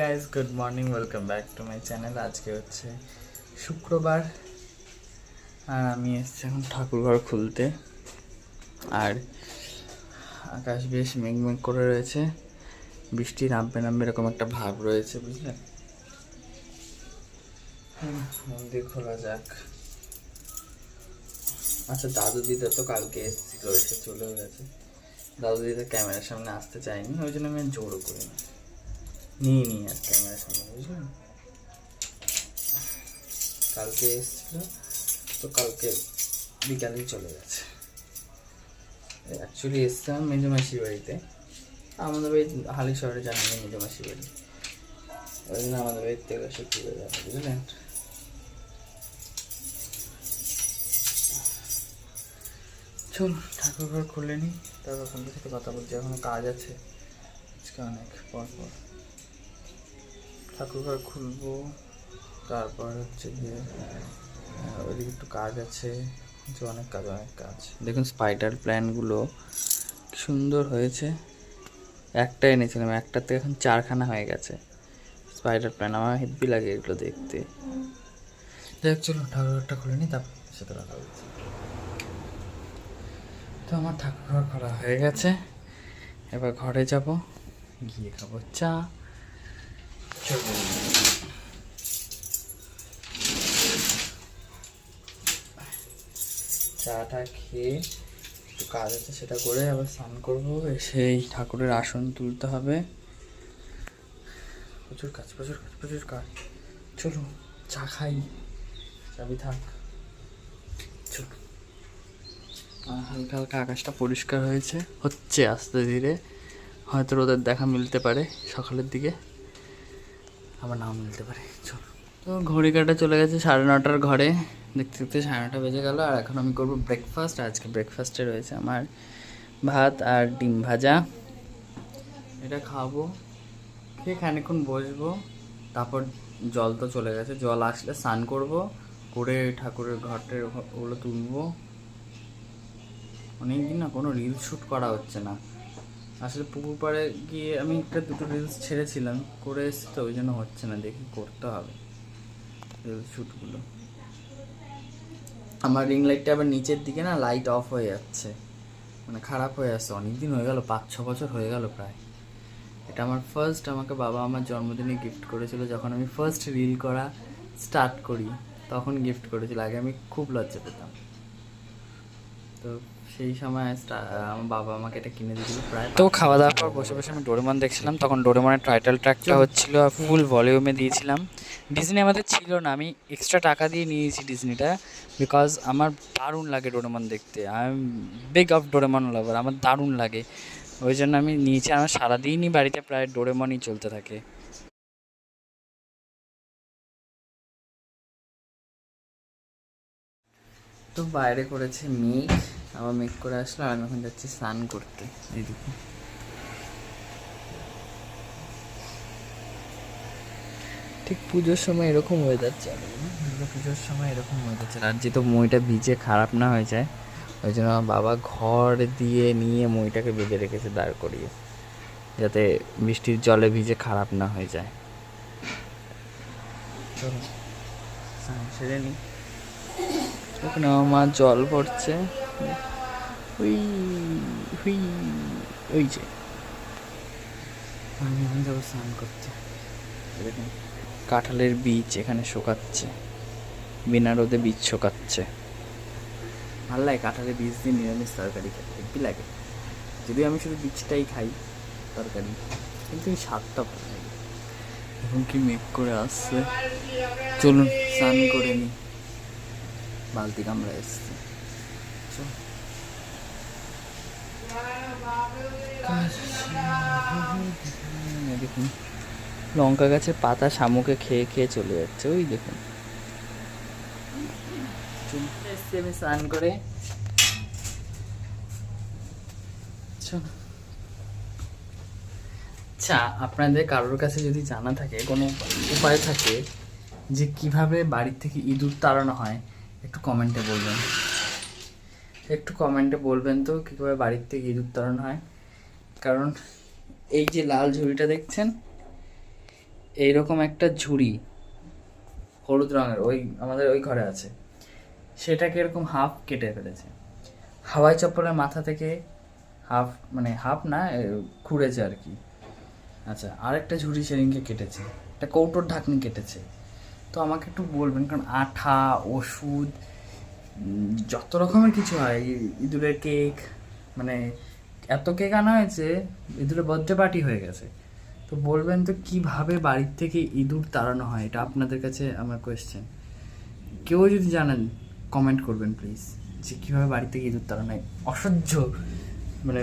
Guys, good morning, welcome back to my channel. আজকে হচ্ছে শুক্রবার আর আমি এসেছি এখন ঠাকুরঘর খুলতে। আর আকাশ বেশ মেঘমেঘ করে রয়েছে, বৃষ্টি নামবে নামবে এরকম একটা ভাব রয়েছে, বুঝলেন। মন্দির খোলা যাক। আচ্ছা, দাদু দিদা তো কালকে এসেছিল, এসে চলেও গেছে। দাদু দিদা ক্যামেরার সামনে আসতে চায়নি, ওই জন্য আমি জোরও করি না, নিয়ে নিই আর ক্যামেরার সামনে, বুঝলেন। কালকে এসেছিল তো কালকে বিকালেই চলে গেছে। অ্যাকচুয়ালি এসছিলাম মেজমাসির বাড়িতে, আমাদের বাড়ি হালি শহরে জানি না মেজমাসির বাড়ি, ওই জন্য আমাদের বাড়ির থেকে এসে চলে যাবে, বুঝলেন। চল ঠাকুর ঘর খুলে নিই, তারপর আপনাদের সাথে কথা বলছি। এখনো কাজ আছে আজকে অনেক, পর ঠাকুর ঘর খুলবো। তারপর হচ্ছে গিয়ে ওইদিকে একটু কাজ আছে, অনেক কাজ। দেখুন স্পাইডার প্ল্যানগুলো সুন্দর হয়েছে। একটা এনেছিলাম, একটাতে এখন 4খানা হয়ে গেছে স্পাইডার প্ল্যান। আমার হেব্বি লাগে এগুলো দেখতে। দেখ চলো ঠাকুরঘরটা খুলে নিই, তারপর সাথে কথা বলছি। তো আমার ঠাকুরঘর খোলা হয়ে গেছে, এবার ঘরে যাব, গিয়ে খাবো চা। চলো চাটা খেয়ে একটু কাজ আছে সেটা করে আবার স্নান করবো, এসে এই ঠাকুরের আসন তুলতে হবে। প্রচুর কাজ। চলো চা খাই, চাবি থাক। চলো। হালকা হালকা আকাশটা পরিষ্কার হচ্ছে আস্তে ধীরে। হয়তো রোদের দেখা মিলতে পারে সকালের দিকে, আবার নাও মিলতে পারে। চলো। তো ঘড়ি কাটা চলে গেছে 9:30 ঘরে, দেখতে দেখতে 9:30 বেজে গেল। আর এখন আমি করবো ব্রেকফাস্ট। আজকে ব্রেকফাস্টে রয়েছে আমার ভাত আর ডিম ভাজা, এটা খাবো। খেয়ে খানিকক্ষণ বসবো, তারপর জল তো চলে গেছে, জল আসলে স্নান করবো, করে ঠাকুরের ঘটের ওগুলো তুলবো। অনেকদিন না কোনো রিলস শ্যুট করা হচ্ছে না, আসলে পুকুর পাড়ে গিয়ে আমি দুটো রিলস ছেড়েছিলাম, করে এসছি তো ওই জন্য হচ্ছে না, দেখি করতে হবে রিলস শ্যুটগুলো। আমার রিং লাইটটা আবার নিচের দিকে না লাইট অফ হয়ে যাচ্ছে, মানে খারাপ হয়ে আসছে। অনেকদিন হয়ে গেল, 5-6 বছর হয়ে গেল প্রায়। এটা আমার ফার্স্ট, আমাকে বাবা আমার জন্মদিনে গিফট করেছিল, যখন আমি ফার্স্ট রিল করা স্টার্ট করি তখন গিফট করেছিল। আগে আমি খুব লজ্জা পেতাম, তো সেই সময় আমার বাবা আমাকে এটা কিনে দিয়েছিল প্রায়। তো খাওয়া দাওয়ার পর বসে বসে আমি ডোরেমন দেখছিলাম, তখন ডোরেমনের টাইটেল ট্র্যাকটা হচ্ছিল, ফুল ভলিউমে দিয়েছিলাম। ডিজনি আমাদের ছিল না, আমি এক্সট্রা টাকা দিয়ে নিয়েছি ডিজনিটা, বিকজ আমার দারুণ লাগে ডোরেমন দেখতে। I am big of Doraemon lover, আমার দারুণ লাগে, ওই জন্য আমি নিয়েছি। আমার সারাদিনই বাড়িতে প্রায় ডোরেমনই চলতে থাকে। তো বাইরে করেছে মেঘ, আবার মেঘ করে আসলো, আর আমি এখন যাচ্ছি স্নান করতে। এই দেখুন ঠিক পুজোর সময় এরকম ওয়েদার চলে, দুর্গা পুজোর সময় এরকম ওয়েদার চলে। আর যেহেতু মইটা ভিজে খারাপ না হয়ে যায়, ওই জন্য আমার বাবা ঘর দিয়ে নিয়ে মইটাকে বেঁধে রেখেছে দাঁড় করিয়ে, যাতে বৃষ্টির জলে ভিজে খারাপ না হয়ে যায়। চলো সেরে নি। ওখানে আমার মা জল পড়ছে, হুই হুই, ওই যে আমি এখন যাবো স্নান করতে। দেখুন কাঁঠালের বীজ এখানে শোকাচ্ছে, বিনা রোদে বীজ শোকাচ্ছে। ভালো লাগে কাঁঠালের বীজ দিয়ে নিরামিষ তরকারি খেতে, হেব্বি লাগে। যদিও আমি শুধু বীজটাই খাই তরকারি, কিন্তু এই স্বাদটা ভালো লাগে। এখন কি মেঘ করে আসছে, চলুন স্নান করে নি, বালতি কামড়া এসছে। দেখুন লঙ্কা গাছের পাতা শামুকে খেয়ে খেয়ে চলে যাচ্ছে, ওই দেখুন। এসছি আমি স্নান করে। আচ্ছা, আপনাদের কারোর কাছে যদি জানা থাকে, কোনো উপায় থাকে যে কিভাবে বাড়ির থেকে ইঁদুর তাড়ানো হয়, একটু কমেন্টে বলবেন তো কীভাবে বাড়ির থেকে ইঁদুর তাড়ানো হয়। কারণ এই যে লাল ঝুড়িটা দেখছেন, এইরকম একটা ঝুড়ি হলুদ রঙের, ওই আমাদের ওই ঘরে আছে, সেটাকে এরকম হাফ কেটে ফেলেছে। হাওয়াই চপ্পলের মাথা থেকে হাফ, মানে হাফ না, খুঁড়েছে আর কি। আচ্ছা, আরেকটা ঝুড়ি সেদিনকে কেটেছে, একটা কৌটোর ঢাকনি কেটেছে। তো আমাকে একটু বলবেন, কারণ আঠা, ওষুধ, যত রকমের কিছু হয়, ইঁদুরের কেক, মানে এত কেক আনা হয়েছে, ইঁদুরের বার্থডে পার্টি হয়ে গেছে। তো বলবেন তো কীভাবে বাড়ির থেকে ইঁদুর তাড়ানো হয়, এটা আপনাদের কাছে আমার কোয়েশ্চেন। কেউ যদি জানেন কমেন্ট করবেন প্লিজ, যে কীভাবে বাড়ি থেকে ইঁদুর তাড়ানো হয়। অসহ্য, মানে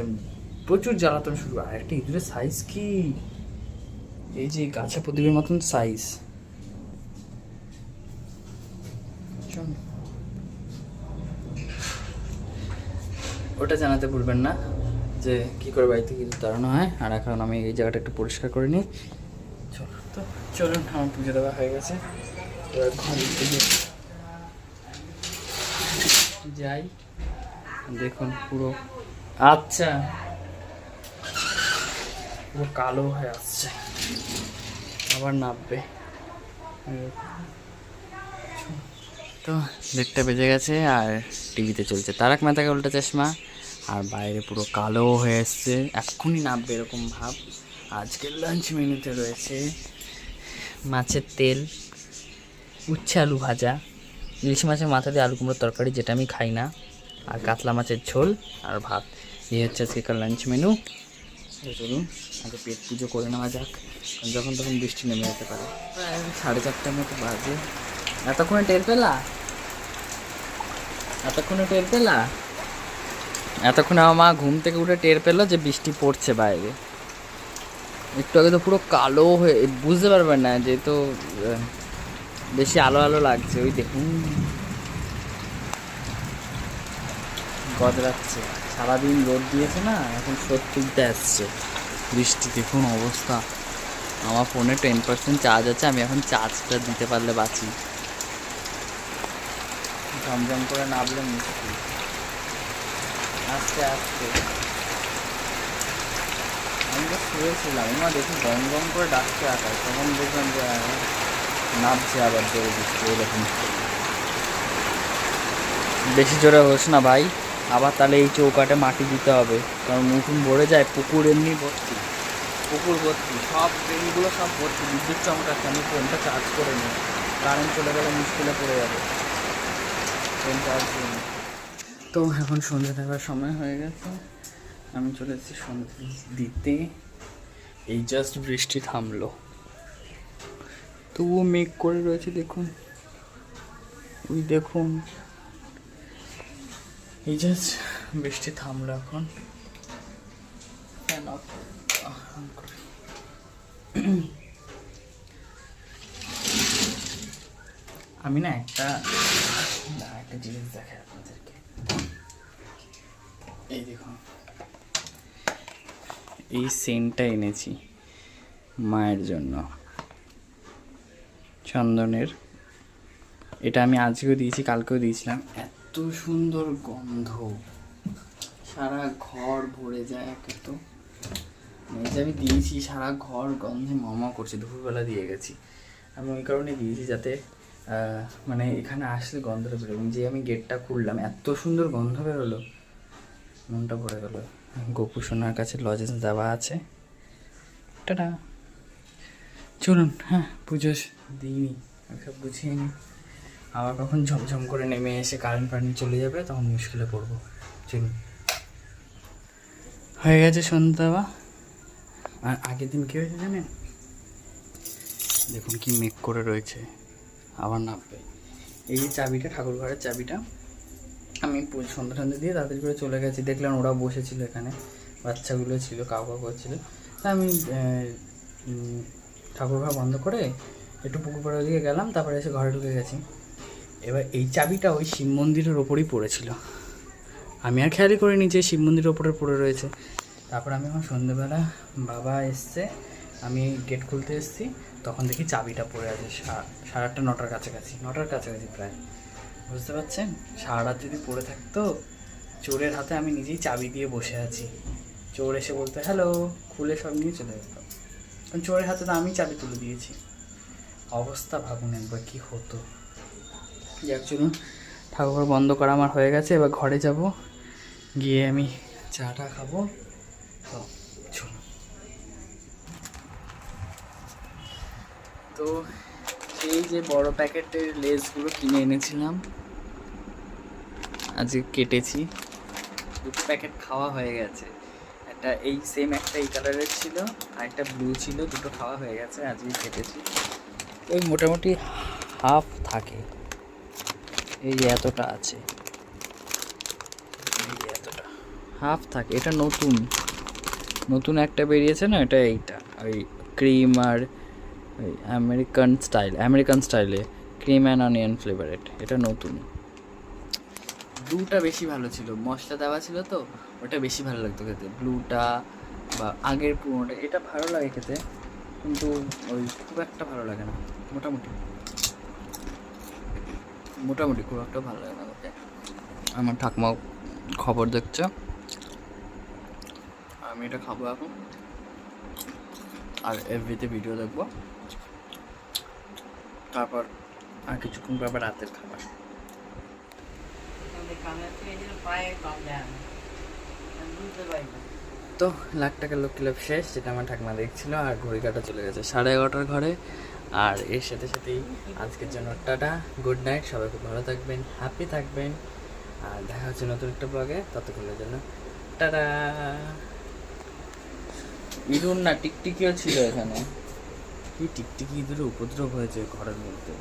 প্রচুর জ্বালাতন শুরু। আর একটা ইঁদুরের সাইজ কি, এই যে গাছা প্রদীপের মতন সাইজ। ওটা জানাতে ভুলবেন না যে কী করে বাড়ি থেকে ইঁদুর তাড়ানো হয়। আর এখন আমি এই জায়গাটা একটু পরিষ্কার করে নিই। তো চলুন, আমার পুজো দেওয়া হয়ে গেছে, এবার ঘরে যাই। দেখুন পুরো, আচ্ছা, পুরো কালো হয়ে আসছে, আবার নামবে। তো 1:30 বেজে গেছে, আর টিভিতে চলছে তারক মেহতা কা উল্টা চশমা, আর বাইরে পুরো কালো হয়ে এসছে, এক্ষুনি নামবে এরকম ভাব। আজকের লাঞ্চ মেনুতে রয়েছে মাছের তেল, উচ্ছে আলু ভাজা, ইলিশ মাছের মাথা দিয়ে আলু কুমড়োর তরকারি, যেটা আমি খাই না, আর কাতলা মাছের ঝোল, আর ভাত। এই হচ্ছে আজকের লাঞ্চ মেনু। চলুন আগে পেট পুজো করে নেওয়া যাক, যখন তখন বৃষ্টি নেমে যেতে পারে। প্রায় 4:30 মতো বাজে। এতক্ষণে টের পেলা? এতক্ষণে আমার মা ঘুম থেকে উঠে টের পেলো যে বৃষ্টি পড়ছে বাইরে। একটু আগে তো পুরো কালো হয়ে, বুঝতে পারবেন না, যেহেতু বেশি আলো আলো লাগছে। ওই দেখুন গদরাচ্ছে, সারাদিন রোদ দিয়েছে না, এখন শোধ তুলতে আসছে বৃষ্টি। দেখুন অবস্থা, আমার ফোনে 10% চার্জ আছে, আমি এখন চার্জটা দিতে পারলে বাঁচি। ঝমঝম করে নামলে মুশকিল, আস্তে আস্তে। আমি তো শুয়েছিলাম, আমার দেখুন গম গম করে ডাকতে আকাশ, তখন দেখলাম যে নামছে আবার জোরে বৃষ্টি। এরকম বেশি জোরে হোস না ভাই, আবার তাহলে এই চৌকাটে মাটি দিতে হবে, কারণ উঠুন ভরে যায়। পুকুর এমনি ভর্তি, পুকুর ভর্তি, সব ট্রেনগুলো সব ভর্তি, বিদ্যুৎ চমকাচ্ছে। আমি ফোনটা চার্জ করে নিই, কারেন্ট চলে গেলে মুশকিলে পড়ে যাবে, ফোন চার্জ করে নিই। তো এখন সন্ধ্যে দেওয়ার সময় হয়ে গেছে, আমি চলে এসেছি সন্ধ্যে দিতে। এই জাস্ট বৃষ্টি থামলো, তবুও মেঘ করে রয়েছে দেখুন, ওই দেখুন, এই জাস্ট বৃষ্টি থামলো এখন। আমি না একটা জিনিস দেখাই আপনাদেরকে, এই দেখুন, এই সেন্টটা এনেছি মায়ের জন্য, চন্দনের। এটা আমি আজকেও দিয়েছি, কালকেও দিয়েছিলাম। এত সুন্দর গন্ধ, সারা ঘর ভরে যায়। একে তো এই যে আমি দিয়েছি, সারা ঘর গন্ধে মমা করছে। দুপুরবেলা দিয়ে গেছি আমি, ওই কারণে দিয়েছি যাতে মানে এখানে আসলে গন্ধটা বেরোবে। যে আমি গেটটা খুললাম, এত সুন্দর গন্ধ বেরোলো, মনটা ভরে গেল। গোপু সোনার কাছে লজেন্স দেওয়া আছে, টাটা। চলুন, হ্যাঁ পুজো দিইনি, আমি সব গুছিয়ে নিই। আবার কখন ঝমঝম করে নেমে এসে কারেন্ট ফারেন্ট চলে যাবে, তখন মুশকিলে পড়বো। চলুন, হয়ে গেছে সন্ধ্যা দেওয়া। আর আগের দিন কী হয়েছে জানেন, দেখুন কি মেঘ করে রয়েছে, আবার নামবে। এই যে চাবিটা, ঠাকুর ঘরের চাবিটা, আমি সন্ধ্যা সন্ধ্যা দিয়ে তাড়াতাড়ি করে চলে গেছি। দেখলাম ওরা বসেছিল এখানে, বাচ্চাগুলো ছিল, কাউ করছিল। তা আমি ঠাকুর ঘর বন্ধ করে একটু পুকুর পাড়ার দিকে গেলাম, তারপরে এসে ঘরে ঢুকে গেছি। এবার এই চাবিটা ওই শিব মন্দিরের ওপরেই পড়েছিল, আমি আর খেয়ালই করিনি যে শিব মন্দিরের ওপরে পড়ে রয়েছে। তারপর আমি এখন সন্ধ্যেবেলা, বাবা এসছে, আমি গেট খুলতে এসেছি, তখন দেখি চাবিটা পড়ে আছে 8:30 9টার কাছাকাছি, 9টার কাছাকাছি প্রায়। বুঝতে পারছেন, সারা রাত যদি পড়ে থাকতো, চোরের হাতে আমি নিজেই চাবি দিয়ে বসে আছি, চোর এসে বলতে হ্যালো, খুলে সব নিয়ে চলে যেত। জোরের হাতে তো আমি চাবি তুলে দিয়েছি। অবস্থা ভাবুন একবার কি হতো। যার জন্য ঠাকুর বন্ধ করা আমার হয়ে গেছে, এবার ঘরে যাব, গিয়ে আমি চাটা খাবো। তো চলো। তো সেই যে বড় প্যাকেটের লেসগুলো কিনে এনেছিলাম, আজকে কেটেছি, 2টো প্যাকেট খাওয়া হয়ে গেছে। একটা এই সেম একটা এই কালারের ছিল, আর একটা ব্লু ছিল, 2টো খাওয়া হয়ে গেছে, আজকে কেটেছি। ওই মোটামুটি হাফ থাকে, এই যে এতটা আছে, এই যে এতটা হাফ থাকে। এটা নতুন নতুন একটা বেরিয়েছে না, এটা এইটা ওই ক্রিম আর ওই আমেরিকান স্টাইলে ক্রিম অ্যান্ড অনিয়ন ফ্লেভারেড, এটা নতুন। ব্লুটা বেশি ভালো ছিল, মশলা দেওয়া ছিল তো, ওটা বেশি ভালো লাগতো খেতে, ব্লুটা বা আগের পুরোটা। এটা ভালো লাগে খেতে, কিন্তু ওই খুব একটা ভালো লাগে না, মোটামুটি মোটামুটি খুব একটা ভালো লাগে না খেতে। আমার ঠাকুমাও খবর দেখছে, আমি এটা খাবো এখন, আর এফবিতে ভিডিও দেখবো, তারপর আর কিছুক্ষণ পর আবার রাতের খাবার। তো লাখ লোক ক্লাব শেষ, যেটা আমার ঠাকুমা দেখছিল, আর ঘড়ি কাটা চলে গেছে 11:30 ঘরে। আর এর সাথে সাথেই আজকের জন্য টাটা, গুড নাইট, সবাই খুব ভালো থাকবেন, হ্যাপি থাকবেন, আর দেখা হচ্ছে নতুন একটা ব্লগে। ততক্ষণের জন্য টাটা। ইঁদুর না টিকটিকিও ছিল এখানে, কি টিকটিকি ইঁদুরের উপদ্রব হয়েছে ঘরের মধ্যে।